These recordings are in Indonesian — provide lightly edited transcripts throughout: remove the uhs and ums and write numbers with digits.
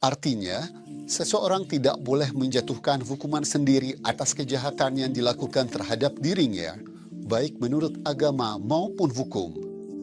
Artinya, seseorang tidak boleh menjatuhkan hukuman sendiri atas kejahatan yang dilakukan terhadap dirinya, baik menurut agama maupun hukum.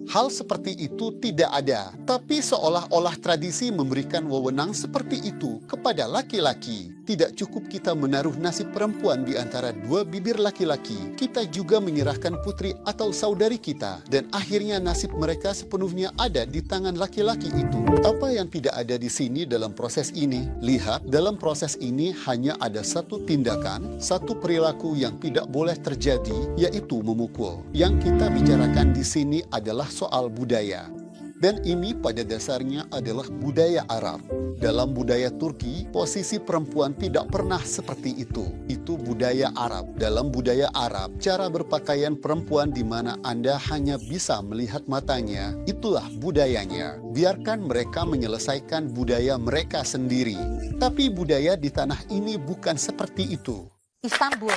Hal seperti itu tidak ada, tapi seolah-olah tradisi memberikan wewenang seperti itu kepada laki-laki. Tidak cukup kita menaruh nasib perempuan di antara dua bibir laki-laki, kita juga menyerahkan putri atau saudari kita, dan akhirnya nasib mereka sepenuhnya ada di tangan laki-laki itu. Apa yang tidak ada di sini dalam proses ini? Lihat, dalam proses ini hanya ada satu tindakan, satu perilaku yang tidak boleh terjadi, yaitu memukul. Yang kita bicarakan di sini adalah soal budaya. Dan ini pada dasarnya adalah budaya Arab. Dalam budaya Turki, posisi perempuan tidak pernah seperti itu. Itu budaya Arab. Dalam budaya Arab, cara berpakaian perempuan di mana Anda hanya bisa melihat matanya, itulah budayanya. Biarkan mereka menyelesaikan budaya mereka sendiri. Tapi budaya di tanah ini bukan seperti itu. Istanbul.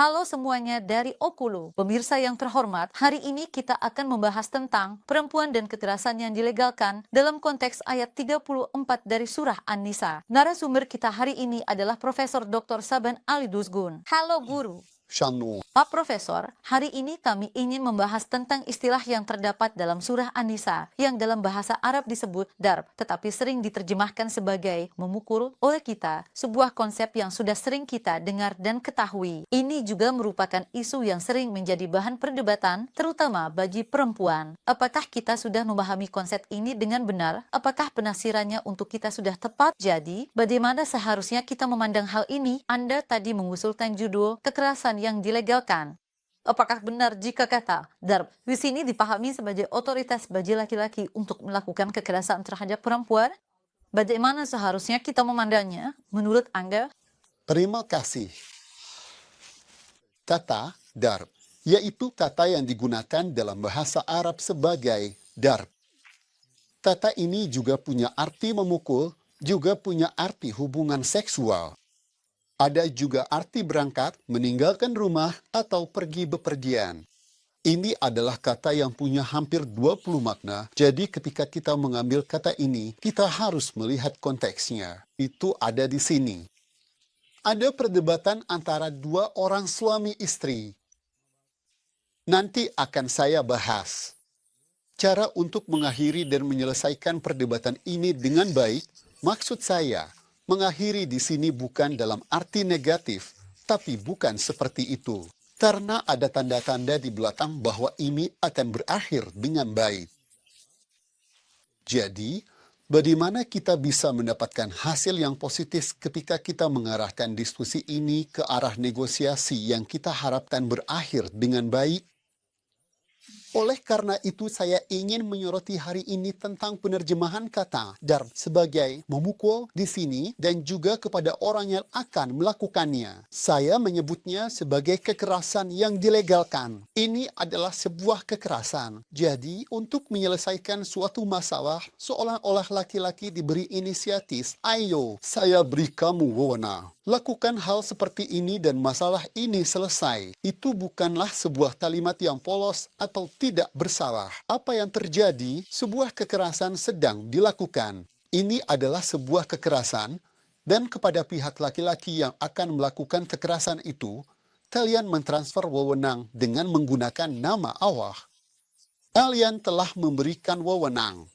Halo semuanya dari Okulu. Pemirsa yang terhormat, hari ini kita akan membahas tentang perempuan dan kekerasan yang dilegalkan dalam konteks ayat 34 dari surah An-Nisa. Narasumber kita hari ini adalah Profesor Dr. Saban Ali Dusgun. Halo guru. Syanu. Pak Profesor, hari ini kami ingin membahas tentang istilah yang terdapat dalam surah An-Nisa yang dalam bahasa Arab disebut darb, tetapi sering diterjemahkan sebagai memukul oleh kita, sebuah konsep yang sudah sering kita dengar dan ketahui. Ini juga merupakan isu yang sering menjadi bahan perdebatan, terutama bagi perempuan. Apakah kita sudah memahami konsep ini dengan benar? Apakah penafsirannya untuk kita sudah tepat? Jadi, bagaimana seharusnya kita memandang hal ini? Anda tadi mengusulkan judul kekerasan yang dilegalkan. Apakah benar jika kata darb di sini dipahami sebagai otoritas bagi laki-laki untuk melakukan kekerasan terhadap perempuan? Bagaimana seharusnya kita memandangnya menurut Anda? Terima kasih. Kata darb, yaitu kata yang digunakan dalam bahasa Arab sebagai darb. Kata ini juga punya arti memukul, juga punya arti hubungan seksual. Ada juga arti berangkat, meninggalkan rumah, atau pergi bepergian. Ini adalah kata yang punya hampir 20 makna, jadi ketika kita mengambil kata ini, kita harus melihat konteksnya. Itu ada di sini. Ada perdebatan antara dua orang suami istri. Nanti akan saya bahas. Cara untuk mengakhiri dan menyelesaikan perdebatan ini dengan baik, maksud saya, mengakhiri di sini bukan dalam arti negatif, tapi bukan seperti itu. Karena ada tanda-tanda di belakang bahwa ini akan berakhir dengan baik. Jadi, bagaimana kita bisa mendapatkan hasil yang positif ketika kita mengarahkan diskusi ini ke arah negosiasi yang kita harapkan berakhir dengan baik? Oleh karena itu saya ingin menyoroti hari ini tentang penerjemahan kata darb sebagai memukul di sini dan juga kepada orang yang akan melakukannya. Saya menyebutnya sebagai kekerasan yang dilegalkan. Ini adalah sebuah kekerasan. Jadi untuk menyelesaikan suatu masalah seolah-olah laki-laki diberi inisiatif. Ayo, saya beri kamu wewenang. Lakukan hal seperti ini dan masalah ini selesai. Itu bukanlah sebuah kalimat yang polos atau tidak bersalah. Apa yang terjadi? Sebuah kekerasan sedang dilakukan. Ini adalah sebuah kekerasan, dan kepada pihak laki-laki yang akan melakukan kekerasan itu, kalian mentransfer wewenang dengan menggunakan nama Allah. Kalian telah memberikan wewenang.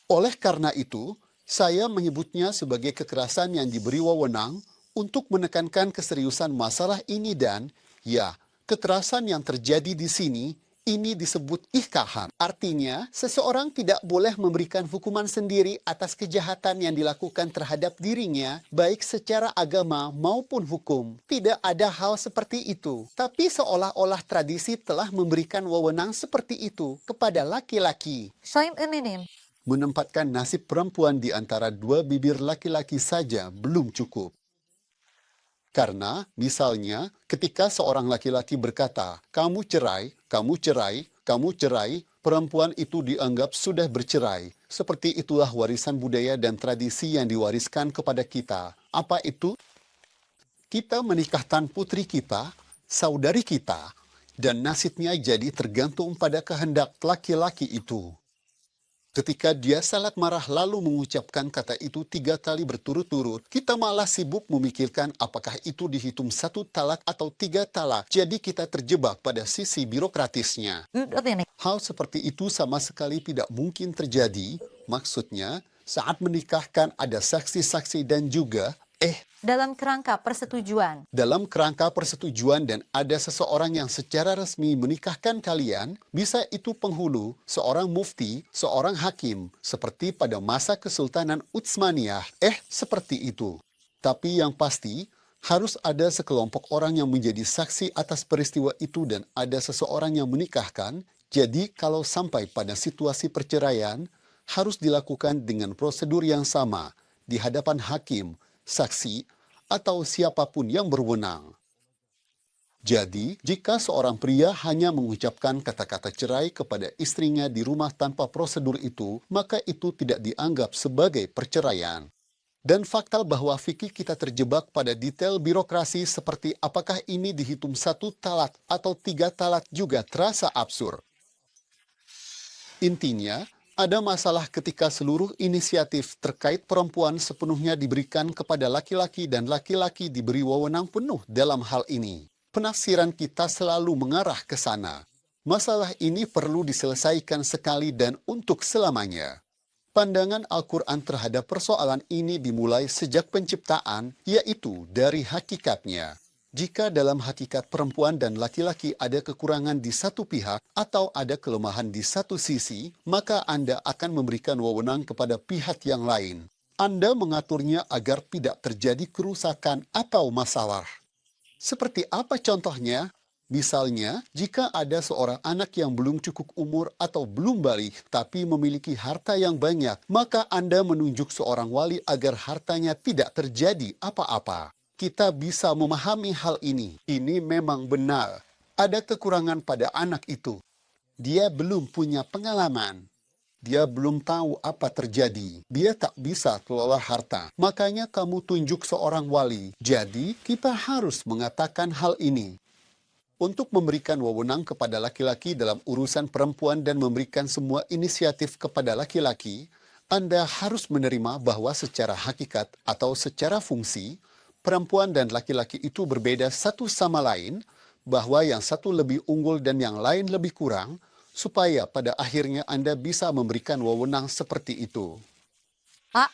Oleh karena itu, saya menyebutnya sebagai kekerasan yang diberi wewenang untuk menekankan keseriusan masalah ini dan, ya, kekerasan yang terjadi di sini, ini disebut ihkahan. Artinya, seseorang tidak boleh memberikan hukuman sendiri atas kejahatan yang dilakukan terhadap dirinya, baik secara agama maupun hukum. Tidak ada hal seperti itu. Tapi seolah-olah tradisi telah memberikan wewenang seperti itu kepada laki-laki. Soim eminim. Menempatkan nasib perempuan di antara dua bibir laki-laki saja belum cukup. Karena, misalnya, ketika seorang laki-laki berkata, kamu cerai, kamu cerai, kamu cerai, perempuan itu dianggap sudah bercerai. Seperti itulah warisan budaya dan tradisi yang diwariskan kepada kita. Apa itu? Kita menikahkan putri kita, saudari kita, dan nasibnya jadi tergantung pada kehendak laki-laki itu. Ketika dia sangat marah lalu mengucapkan kata itu 3 kali berturut-turut, kita malah sibuk memikirkan apakah itu dihitung 1 talak atau 3 talak. Jadi kita terjebak pada sisi birokratisnya. Hal seperti itu sama sekali tidak mungkin terjadi. Maksudnya, saat menikahkan ada saksi-saksi dan juga dalam kerangka persetujuan. dalam kerangka persetujuan dan ada seseorang yang secara resmi menikahkan kalian, bisa itu penghulu, seorang mufti, seorang hakim, seperti pada masa Kesultanan Utsmaniyah. Seperti itu. Tapi yang pasti, harus ada sekelompok orang yang menjadi saksi atas peristiwa itu dan ada seseorang yang menikahkan. Jadi kalau sampai pada situasi perceraian, harus dilakukan dengan prosedur yang sama, di hadapan hakim, saksi, atau siapapun yang berwenang. Jadi, jika seorang pria hanya mengucapkan kata-kata cerai kepada istrinya di rumah tanpa prosedur itu, maka itu tidak dianggap sebagai perceraian. Dan fakta bahwa fikih kita terjebak pada detail birokrasi seperti apakah ini dihitung 1 talak atau 3 talak juga terasa absurd. Intinya, ada masalah ketika seluruh inisiatif terkait perempuan sepenuhnya diberikan kepada laki-laki dan laki-laki diberi wewenang penuh dalam hal ini. Penafsiran kita selalu mengarah ke sana. Masalah ini perlu diselesaikan sekali dan untuk selamanya. Pandangan Al-Quran terhadap persoalan ini dimulai sejak penciptaan, yaitu dari hakikatnya. Jika dalam hakikat perempuan dan laki-laki ada kekurangan di satu pihak atau ada kelemahan di satu sisi, maka Anda akan memberikan wewenang kepada pihak yang lain. Anda mengaturnya agar tidak terjadi kerusakan atau masalah. Seperti apa contohnya? Misalnya, jika ada seorang anak yang belum cukup umur atau belum balik tapi memiliki harta yang banyak, maka Anda menunjuk seorang wali agar hartanya tidak terjadi apa-apa. Kita bisa memahami hal ini. Ini memang benar. Ada kekurangan pada anak itu. Dia belum punya pengalaman. Dia belum tahu apa terjadi. Dia tak bisa kelola harta. Makanya kamu tunjuk seorang wali. Jadi, kita harus mengatakan hal ini. Untuk memberikan wewenang kepada laki-laki dalam urusan perempuan dan memberikan semua inisiatif kepada laki-laki, Anda harus menerima bahwa secara hakikat atau secara fungsi, perempuan dan laki-laki itu berbeda satu sama lain, bahwa yang satu lebih unggul dan yang lain lebih kurang, supaya pada akhirnya Anda bisa memberikan wewenang seperti itu.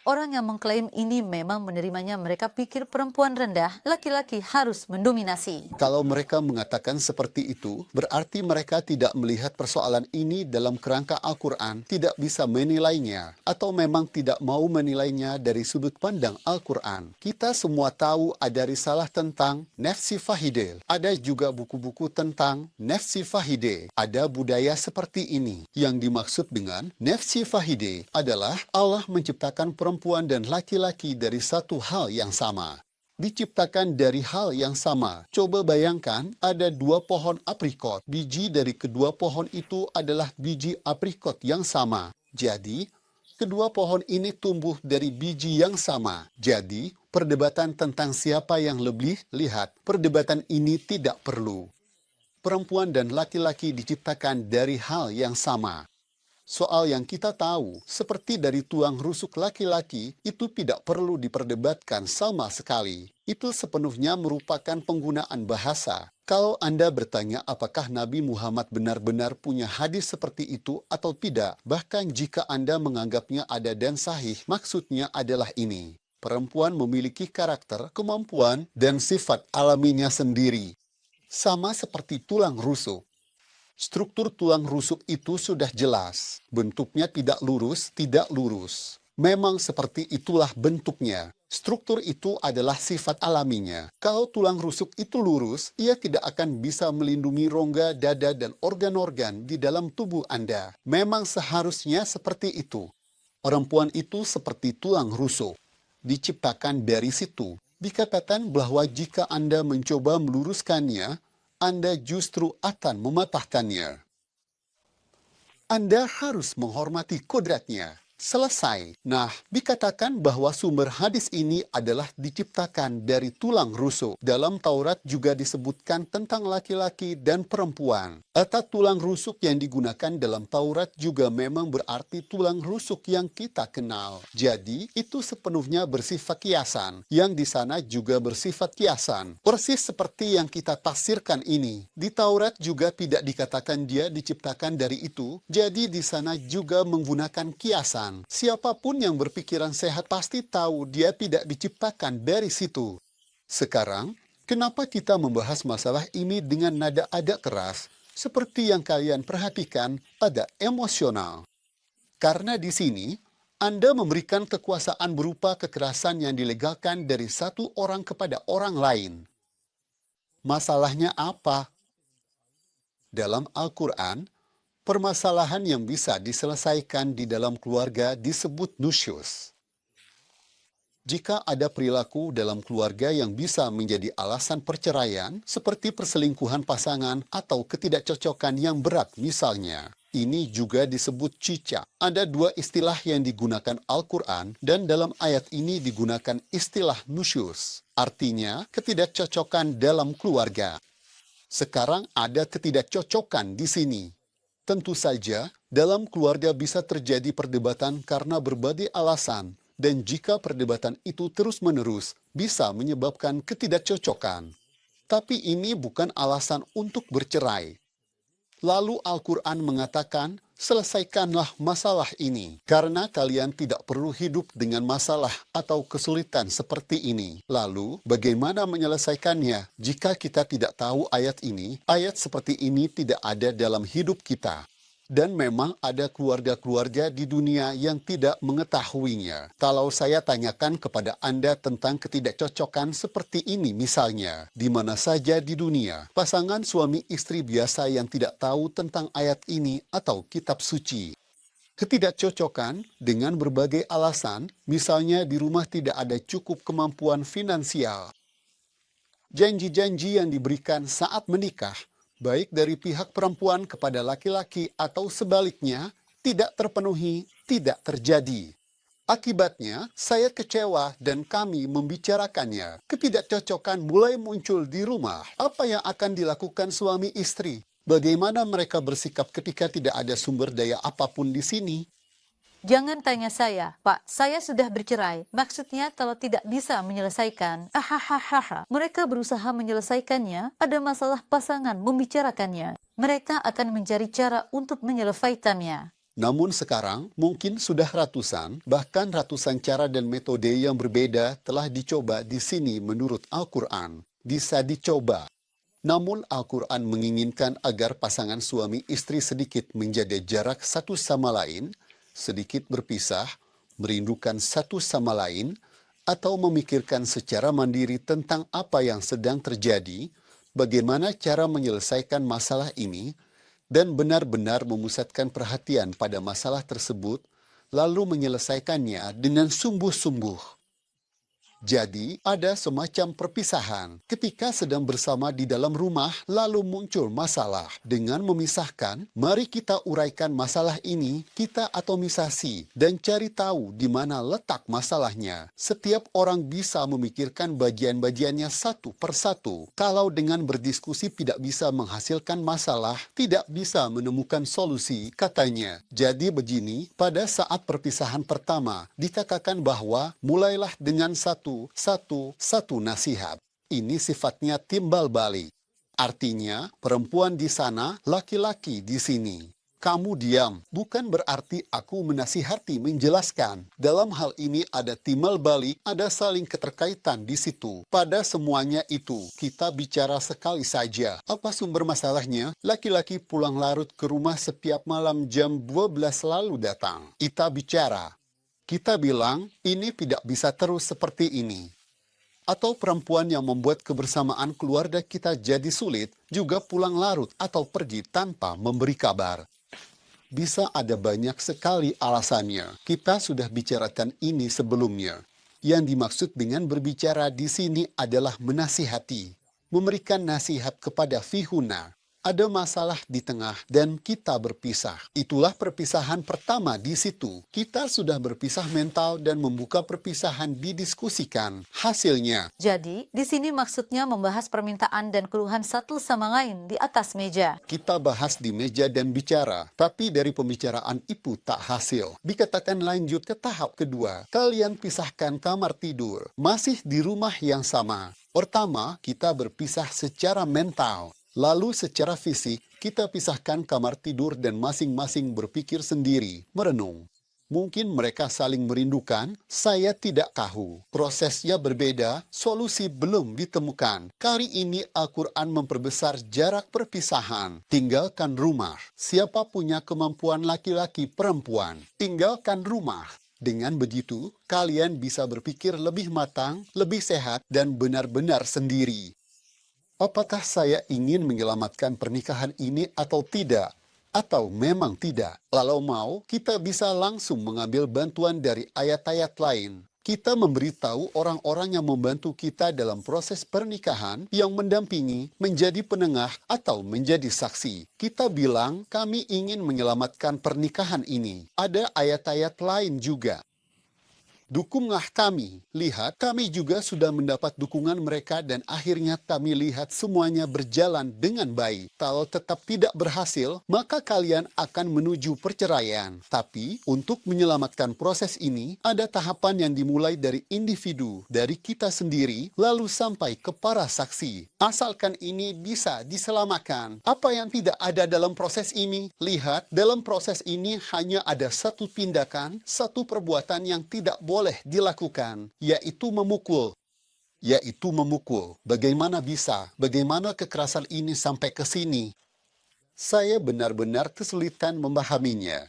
Orang yang mengklaim ini memang menerimanya mereka pikir perempuan rendah, laki-laki harus mendominasi. Kalau mereka mengatakan seperti itu, berarti mereka tidak melihat persoalan ini dalam kerangka Al-Quran, tidak bisa menilainya, atau memang tidak mau menilainya dari sudut pandang Al-Quran. Kita semua tahu ada risalah tentang nafsi fahide, ada juga buku-buku tentang nafsi fahide. Ada budaya seperti ini. Yang dimaksud dengan nafsi fahide adalah Allah menciptakan perempuan dan laki-laki dari satu hal yang sama. Diciptakan dari hal yang sama. Coba bayangkan ada 2 pohon aprikot. Biji dari kedua pohon itu adalah biji aprikot yang sama. Jadi, kedua pohon ini tumbuh dari biji yang sama. Jadi, perdebatan tentang siapa yang lebih lihat, perdebatan ini tidak perlu. Perempuan dan laki-laki diciptakan dari hal yang sama. Soal yang kita tahu, seperti dari tulang rusuk laki-laki, itu tidak perlu diperdebatkan sama sekali. Itu sepenuhnya merupakan penggunaan bahasa. Kalau Anda bertanya apakah Nabi Muhammad benar-benar punya hadis seperti itu atau tidak, bahkan jika Anda menganggapnya ada dan sahih, maksudnya adalah ini. Perempuan memiliki karakter, kemampuan, dan sifat alaminya sendiri. Sama seperti tulang rusuk. Struktur tulang rusuk itu sudah jelas. Bentuknya tidak lurus. Memang seperti itulah bentuknya. Struktur itu adalah sifat alaminya. Kalau tulang rusuk itu lurus, ia tidak akan bisa melindungi rongga, dada, dan organ-organ di dalam tubuh Anda. Memang seharusnya seperti itu. Perempuan itu seperti tulang rusuk. Diciptakan dari situ. Dikatakan bahwa jika Anda mencoba meluruskannya, Anda justru akan mematahkannya. Anda harus menghormati kodratnya. Selesai. Nah, dikatakan bahwa sumber hadis ini adalah diciptakan dari tulang rusuk. Dalam Taurat juga disebutkan tentang laki-laki dan perempuan. Kata tulang rusuk yang digunakan dalam Taurat juga memang berarti tulang rusuk yang kita kenal. Jadi, itu sepenuhnya bersifat kiasan. Yang di sana juga bersifat kiasan. Persis seperti yang kita tafsirkan ini. Di Taurat juga tidak dikatakan dia diciptakan dari itu. Jadi di sana juga menggunakan kiasan. Siapapun yang berpikiran sehat pasti tahu dia tidak diciptakan dari situ. Sekarang, kenapa kita membahas masalah ini dengan nada agak keras, seperti yang kalian perhatikan, ada emosional? Karena di sini, Anda memberikan kekuasaan berupa kekerasan yang dilegalkan dari satu orang kepada orang lain. Masalahnya apa? Dalam Al-Quran, permasalahan yang bisa diselesaikan di dalam keluarga disebut nusyus. Jika ada perilaku dalam keluarga yang bisa menjadi alasan perceraian, seperti perselingkuhan pasangan atau ketidakcocokan yang berat misalnya, ini juga disebut cica. Ada dua istilah yang digunakan Al-Quran dan dalam ayat ini digunakan istilah nusyus. Artinya ketidakcocokan dalam keluarga. Sekarang ada ketidakcocokan di sini. Tentu saja, dalam keluarga bisa terjadi perdebatan karena berbagai alasan, dan jika perdebatan itu terus-menerus, bisa menyebabkan ketidakcocokan. Tapi ini bukan alasan untuk bercerai. Lalu Al-Quran mengatakan, selesaikanlah masalah ini, karena kalian tidak perlu hidup dengan masalah atau kesulitan seperti ini. Lalu, bagaimana menyelesaikannya? Jika kita tidak tahu ayat ini, ayat seperti ini tidak ada dalam hidup kita. Dan memang ada keluarga-keluarga di dunia yang tidak mengetahuinya. Kalau saya tanyakan kepada Anda tentang ketidakcocokan seperti ini misalnya, di mana saja di dunia, pasangan suami istri biasa yang tidak tahu tentang ayat ini atau kitab suci. Ketidakcocokan dengan berbagai alasan, misalnya di rumah tidak ada cukup kemampuan finansial. Janji-janji yang diberikan saat menikah, baik dari pihak perempuan kepada laki-laki atau sebaliknya, tidak terpenuhi, tidak terjadi. Akibatnya, saya kecewa dan kami membicarakannya. Ketidakcocokan mulai muncul di rumah. Apa yang akan dilakukan suami istri? Bagaimana mereka bersikap ketika tidak ada sumber daya apapun di sini? Jangan tanya saya, Pak, saya sudah bercerai. Maksudnya kalau tidak bisa menyelesaikan. Ahahaha. Mereka berusaha menyelesaikannya, ada masalah pasangan membicarakannya. Mereka akan mencari cara untuk menyelesaikannya. Namun sekarang mungkin sudah ratusan, bahkan ratusan cara dan metode yang berbeda telah dicoba di sini menurut Al-Quran. Bisa dicoba. Namun Al-Quran menginginkan agar pasangan suami istri sedikit menjaga jarak satu sama lain, sedikit berpisah, merindukan satu sama lain, atau memikirkan secara mandiri tentang apa yang sedang terjadi, bagaimana cara menyelesaikan masalah ini, dan benar-benar memusatkan perhatian pada masalah tersebut, lalu menyelesaikannya dengan sungguh-sungguh. Jadi, ada semacam perpisahan. Ketika sedang bersama di dalam rumah, lalu muncul masalah. Dengan memisahkan, mari kita uraikan masalah ini, kita atomisasi, dan cari tahu di mana letak masalahnya. Setiap orang bisa memikirkan bagian-bagiannya satu persatu. Kalau dengan berdiskusi tidak bisa menghasilkan masalah, tidak bisa menemukan solusi, katanya. Jadi begini, pada saat perpisahan pertama, dikatakan bahwa mulailah dengan satu nasihat. Ini sifatnya timbal balik. Artinya, perempuan di sana, laki-laki di sini. Kamu diam, bukan berarti aku menasihati, menjelaskan. Dalam hal ini ada timbal balik, ada saling keterkaitan di situ. Pada semuanya itu, kita bicara sekali saja. Apa sumber masalahnya? Laki-laki pulang larut ke rumah setiap malam jam 12 lalu datang. Kita bicara. Kita bilang, ini tidak bisa terus seperti ini. Atau perempuan yang membuat kebersamaan keluarga kita jadi sulit, juga pulang larut atau pergi tanpa memberi kabar. Bisa ada banyak sekali alasannya. Kita sudah bicarakan ini sebelumnya. Yang dimaksud dengan berbicara di sini adalah menasihati. Memberikan nasihat kepada fihuna. Ada masalah di tengah dan kita berpisah. Itulah perpisahan pertama di situ. Kita sudah berpisah mental dan membuka perpisahan didiskusikan. Hasilnya, Jadi, di sini maksudnya membahas permintaan dan keluhan satu sama lain di atas meja. kita bahas di meja dan bicara, tapi dari pembicaraan itu tak hasil. Dikatakan lanjut ke tahap kedua. Kalian pisahkan kamar tidur. Masih di rumah yang sama. Pertama, kita berpisah secara mental. Lalu secara fisik, kita pisahkan kamar tidur dan masing-masing berpikir sendiri, merenung. Mungkin mereka saling merindukan, saya tidak tahu. Prosesnya berbeda, solusi belum ditemukan. Kali ini Al-Quran memperbesar jarak perpisahan. Tinggalkan rumah. Siapa punya kemampuan laki-laki perempuan? Tinggalkan rumah. Dengan begitu, kalian bisa berpikir lebih matang, lebih sehat, dan benar-benar sendiri. Apakah saya ingin menyelamatkan pernikahan ini atau tidak? Atau memang tidak? Kalau mau, kita bisa langsung mengambil bantuan dari ayat-ayat lain. Kita memberitahu orang-orang yang membantu kita dalam proses pernikahan, yang mendampingi, menjadi penengah, atau menjadi saksi. Kita bilang, kami ingin menyelamatkan pernikahan ini. Ada ayat-ayat lain juga. Dukunglah kami. Lihat, kami juga sudah mendapat dukungan mereka dan akhirnya kami lihat semuanya berjalan dengan baik. Kalau tetap tidak berhasil, maka kalian akan menuju perceraian. Tapi, untuk menyelamatkan proses ini, ada tahapan yang dimulai dari individu, dari kita sendiri, lalu sampai ke para saksi. Asalkan ini bisa diselamatkan. Apa yang tidak ada dalam proses ini? Lihat, dalam proses ini hanya ada satu tindakan, satu perbuatan yang tidak boleh dilakukan, yaitu memukul. Bagaimana bisa? Bagaimana kekerasan ini sampai ke sini? Saya benar-benar kesulitan memahaminya.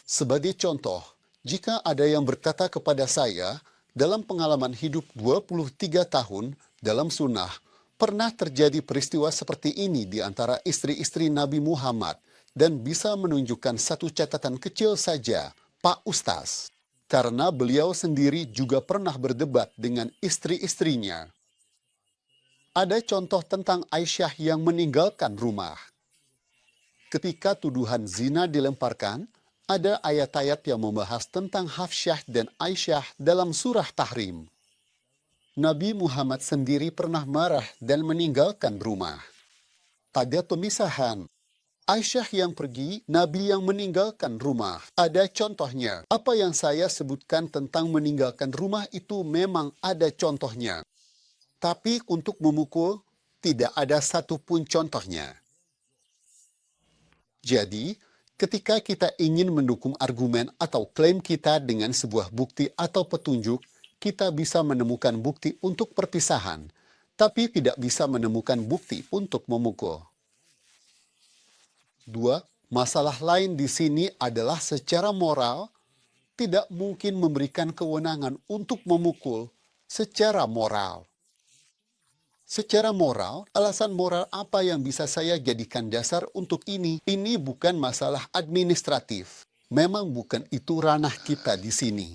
Sebagai contoh, jika ada yang berkata kepada saya, dalam pengalaman hidup 23 tahun dalam sunnah, pernah terjadi peristiwa seperti ini di antara istri-istri Nabi Muhammad, dan bisa menunjukkan satu catatan kecil saja, Pak Ustaz. Karena beliau sendiri juga pernah berdebat dengan istri-istrinya. Ada contoh tentang Aisyah yang meninggalkan rumah. Ketika tuduhan zina dilemparkan, ada ayat-ayat yang membahas tentang Hafsyah dan Aisyah dalam surah Tahrim. Nabi Muhammad sendiri pernah marah dan meninggalkan rumah. Pada pemisahan, Aisyah yang pergi, Nabi yang meninggalkan rumah. Ada contohnya. Apa yang saya sebutkan tentang meninggalkan rumah itu memang ada contohnya. Tapi untuk memukul, tidak ada satupun contohnya. Jadi, ketika kita ingin mendukung argumen atau klaim kita dengan sebuah bukti atau petunjuk, kita bisa menemukan bukti untuk perpisahan, tapi tidak bisa menemukan bukti untuk memukul. 2. Masalah lain di sini adalah secara moral, tidak mungkin memberikan kewenangan untuk memukul secara moral. Secara moral, alasan moral apa yang bisa saya jadikan dasar untuk ini? Ini bukan masalah administratif. Memang bukan itu ranah kita di sini.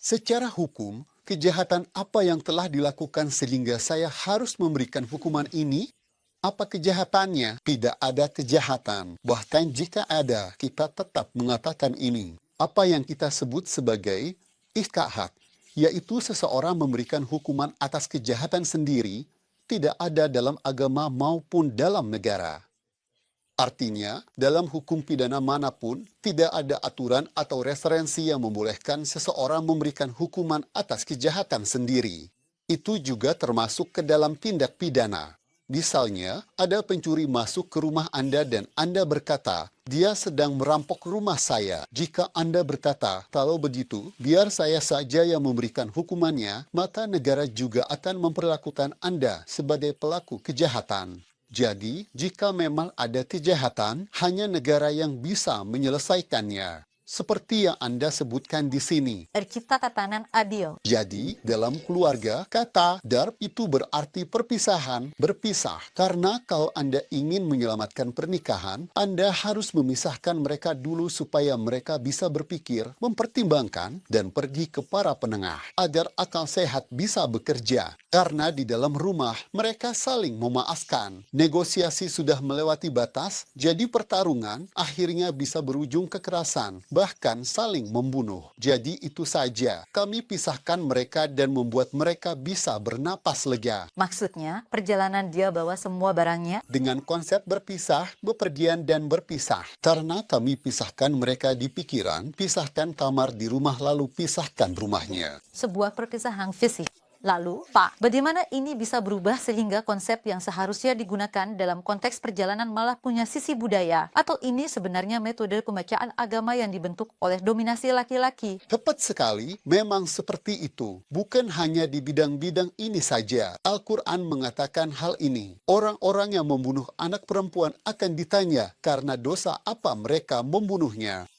Secara hukum, kejahatan apa yang telah dilakukan sehingga saya harus memberikan hukuman ini? Apa kejahatannya? Tidak ada kejahatan. Bahkan jika ada, kita tetap mengatakan ini. Apa yang kita sebut sebagai istiqahad, yaitu seseorang memberikan hukuman atas kejahatan sendiri, tidak ada dalam agama maupun dalam negara. Artinya, dalam hukum pidana manapun, tidak ada aturan atau referensi yang membolehkan seseorang memberikan hukuman atas kejahatan sendiri. Itu juga termasuk ke dalam tindak pidana. Misalnya, ada pencuri masuk ke rumah Anda dan Anda berkata, dia sedang merampok rumah saya. Jika Anda berkata, kalau begitu, biar saya saja yang memberikan hukumannya, maka negara juga akan memperlakukan Anda sebagai pelaku kejahatan. Jadi, jika memang ada kejahatan, hanya negara yang bisa menyelesaikannya. seperti yang Anda sebutkan di sini. Kita tatanan adil. Jadi, dalam keluarga, kata darb itu berarti perpisahan, berpisah. Karena kalau Anda ingin menyelamatkan pernikahan, Anda harus memisahkan mereka dulu supaya mereka bisa berpikir, mempertimbangkan, dan pergi ke para penengah, agar akal sehat bisa bekerja. Karena di dalam rumah, mereka saling memaafkan. Negosiasi sudah melewati batas, jadi pertarungan akhirnya bisa berujung kekerasan, bahkan saling membunuh. Jadi itu saja, kami pisahkan mereka dan membuat mereka bisa bernapas lega. Maksudnya, perjalanan dia bawa semua barangnya. Dengan konsep berpisah, bepergian, dan berpisah. Karena kami pisahkan mereka di pikiran, pisahkan kamar di rumah lalu pisahkan rumahnya. Sebuah perpisahan fisik. Lalu, Pak, bagaimana ini bisa berubah sehingga konsep yang seharusnya digunakan dalam konteks perjalanan malah punya sisi budaya? Atau ini sebenarnya metode pembacaan agama yang dibentuk oleh dominasi laki-laki? Tepat sekali, memang seperti itu. Bukan hanya di bidang-bidang ini saja. Al-Quran mengatakan hal ini. Orang-orang yang membunuh anak perempuan akan ditanya karena dosa apa mereka membunuhnya.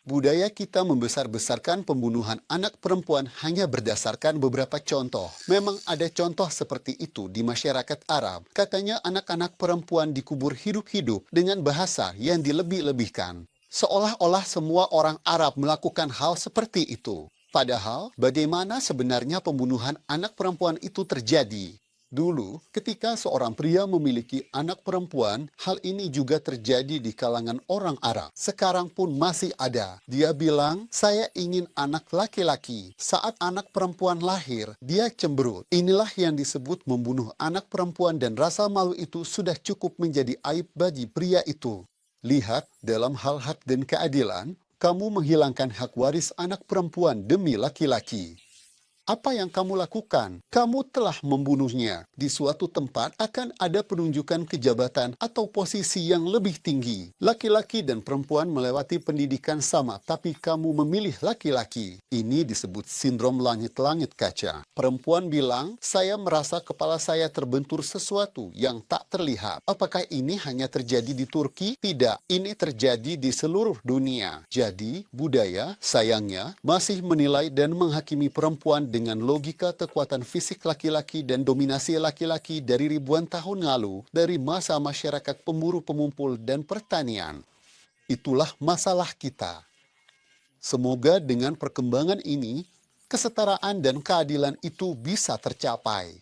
Budaya kita membesar-besarkan pembunuhan anak perempuan hanya berdasarkan beberapa contoh. Memang ada contoh seperti itu di masyarakat Arab. Katanya anak-anak perempuan dikubur hidup-hidup dengan bahasa yang dilebih-lebihkan. Seolah-olah semua orang Arab melakukan hal seperti itu. Padahal, bagaimana sebenarnya pembunuhan anak perempuan itu terjadi? Dulu, ketika seorang pria memiliki anak perempuan, hal ini juga terjadi di kalangan orang Arab. Sekarang pun masih ada. Dia bilang, saya ingin anak laki-laki. Saat anak perempuan lahir, dia cemberut. Inilah yang disebut membunuh anak perempuan dan rasa malu itu sudah cukup menjadi aib bagi pria itu. Lihat, dalam hal hak dan keadilan, kamu menghilangkan hak waris anak perempuan demi laki-laki. Apa yang kamu lakukan? Kamu telah membunuhnya. Di suatu tempat akan ada penunjukan kejabatan atau posisi yang lebih tinggi. Laki-laki dan perempuan melewati pendidikan sama, tapi kamu memilih laki-laki. Ini disebut sindrom langit-langit kaca. Perempuan bilang, saya merasa kepala saya terbentur sesuatu yang tak terlihat. Apakah ini hanya terjadi di Turki? Tidak, ini terjadi di seluruh dunia. Jadi, budaya, sayangnya, masih menilai dan menghakimi perempuan dengan logika kekuatan fisik laki-laki dan dominasi laki-laki dari ribuan tahun lalu dari masa masyarakat pemburu pemumpul dan pertanian. Itulah masalah kita. Semoga dengan perkembangan ini, kesetaraan dan keadilan itu bisa tercapai.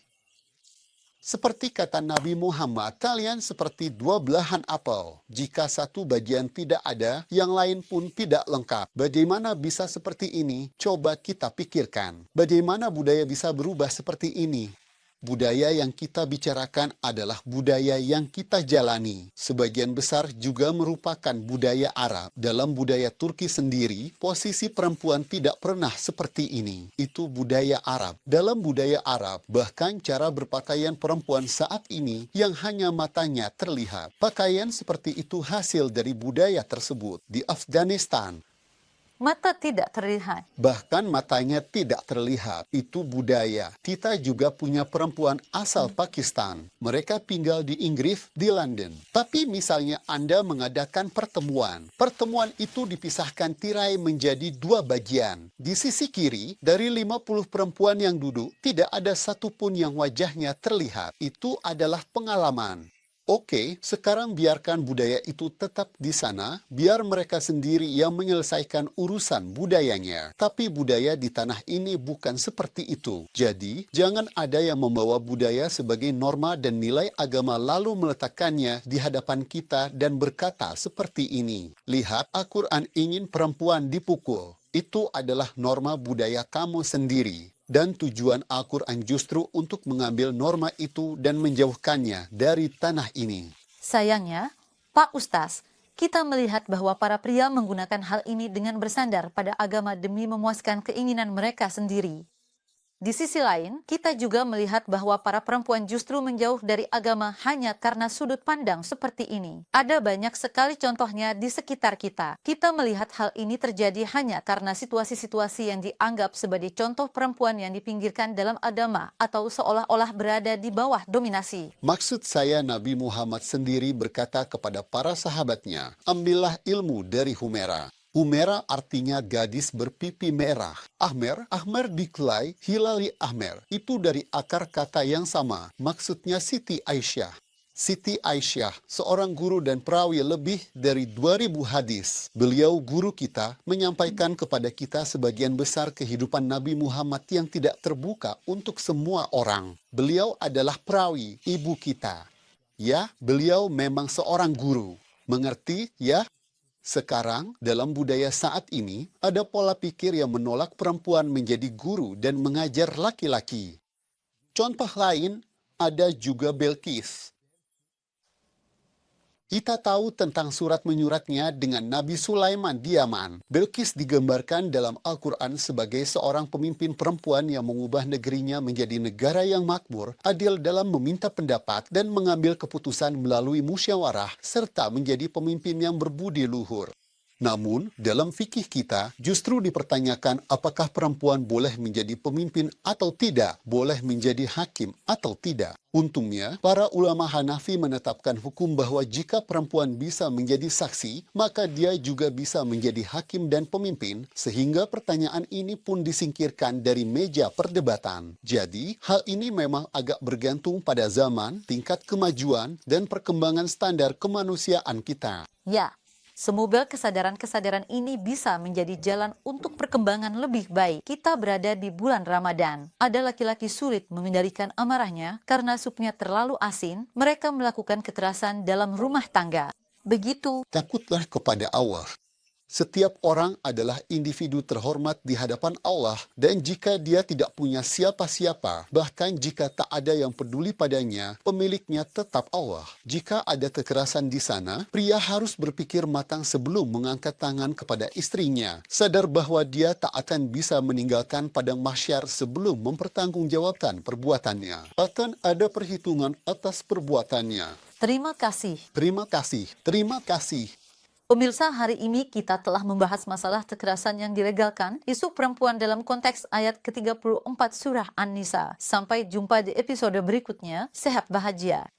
Seperti kata Nabi Muhammad, kalian seperti dua belahan apel. Jika satu bagian tidak ada, yang lain pun tidak lengkap. Bagaimana bisa seperti ini? Coba kita pikirkan. Bagaimana budaya bisa berubah seperti ini? Budaya yang kita bicarakan adalah budaya yang kita jalani. Sebagian besar juga merupakan budaya Arab. Dalam budaya Turki sendiri, posisi perempuan tidak pernah seperti ini. Itu budaya Arab. Dalam budaya Arab, bahkan cara berpakaian perempuan saat ini yang hanya matanya terlihat. Pakaian seperti itu hasil dari budaya tersebut. Di Afghanistan, Mata tidak terlihat. bahkan matanya tidak terlihat. Itu budaya. Kita juga punya perempuan asal Pakistan. Mereka tinggal di Inggris, di London. Tapi misalnya Anda mengadakan pertemuan. Pertemuan itu dipisahkan tirai menjadi dua bagian. Di sisi kiri, dari 50 perempuan yang duduk, tidak ada satupun yang wajahnya terlihat. Itu adalah pengalaman. Oke, sekarang biarkan budaya itu tetap di sana, biar mereka sendiri yang menyelesaikan urusan budayanya. Tapi budaya di tanah ini bukan seperti itu. Jadi, jangan ada yang membawa budaya sebagai norma dan nilai agama lalu meletakkannya di hadapan kita dan berkata seperti ini. Lihat, Al-Quran ingin perempuan dipukul. Itu adalah norma budaya kamu sendiri. Dan tujuan Al-Quran justru untuk mengambil norma itu dan menjauhkannya dari tanah ini. Sayangnya, Pak Ustaz, kita melihat bahwa para pria menggunakan hal ini dengan bersandar pada agama demi memuaskan keinginan mereka sendiri. Di sisi lain, kita juga melihat bahwa para perempuan justru menjauh dari agama hanya karena sudut pandang seperti ini. Ada banyak sekali contohnya di sekitar kita. Kita melihat hal ini terjadi hanya karena situasi-situasi yang dianggap sebagai contoh perempuan yang dipinggirkan dalam agama atau seolah-olah berada di bawah dominasi. Maksud saya Nabi Muhammad sendiri berkata kepada para sahabatnya, ambillah ilmu dari Humera. Umera artinya gadis berpipi merah. Ahmer dikelai Hilali Ahmer. Itu dari akar kata yang sama, maksudnya Siti Aisyah. Siti Aisyah, seorang guru dan perawi lebih dari 2000 hadis. Beliau guru kita, menyampaikan kepada kita sebagian besar kehidupan Nabi Muhammad yang tidak terbuka untuk semua orang. Beliau adalah perawi, ibu kita. Ya, beliau memang seorang guru. Mengerti, ya? Sekarang, dalam budaya saat ini, ada pola pikir yang menolak perempuan menjadi guru dan mengajar laki-laki. Contoh lain, ada juga Belkis. Kita tahu tentang surat menyuratnya dengan Nabi Sulaiman di Yaman. Belkis digambarkan dalam Al-Quran sebagai seorang pemimpin perempuan yang mengubah negerinya menjadi negara yang makmur, adil dalam meminta pendapat dan mengambil keputusan melalui musyawarah, serta menjadi pemimpin yang berbudi luhur. Namun, dalam fikih kita justru dipertanyakan apakah perempuan boleh menjadi pemimpin atau tidak, boleh menjadi hakim atau tidak. Untungnya, para ulama Hanafi menetapkan hukum bahwa jika perempuan bisa menjadi saksi, maka dia juga bisa menjadi hakim dan pemimpin, sehingga pertanyaan ini pun disingkirkan dari meja perdebatan. Jadi, hal ini memang agak bergantung pada zaman, tingkat kemajuan, dan perkembangan standar kemanusiaan kita. Ya, semoga kesadaran-kesadaran ini bisa menjadi jalan untuk perkembangan lebih baik. Kita berada di bulan Ramadan. Ada laki-laki sulit mengendalikan amarahnya karena supnya terlalu asin. Mereka melakukan kekerasan dalam rumah tangga. Begitu. Takutlah kepada Allah. Setiap orang adalah individu terhormat di hadapan Allah, dan jika dia tidak punya siapa-siapa, bahkan jika tak ada yang peduli padanya, pemiliknya tetap Allah. Jika ada kekerasan di sana, pria harus berpikir matang sebelum mengangkat tangan kepada istrinya, sadar bahwa dia tak akan bisa meninggalkan padang mahsyar sebelum mempertanggungjawabkan perbuatannya. Akan ada perhitungan atas perbuatannya. Terima kasih. Terima kasih. Terima kasih. Pemirsa, hari ini kita telah membahas masalah kekerasan yang dilegalkan, isu perempuan dalam konteks ayat ke-34 surah An-Nisa. Sampai jumpa di episode berikutnya. Sehat bahagia.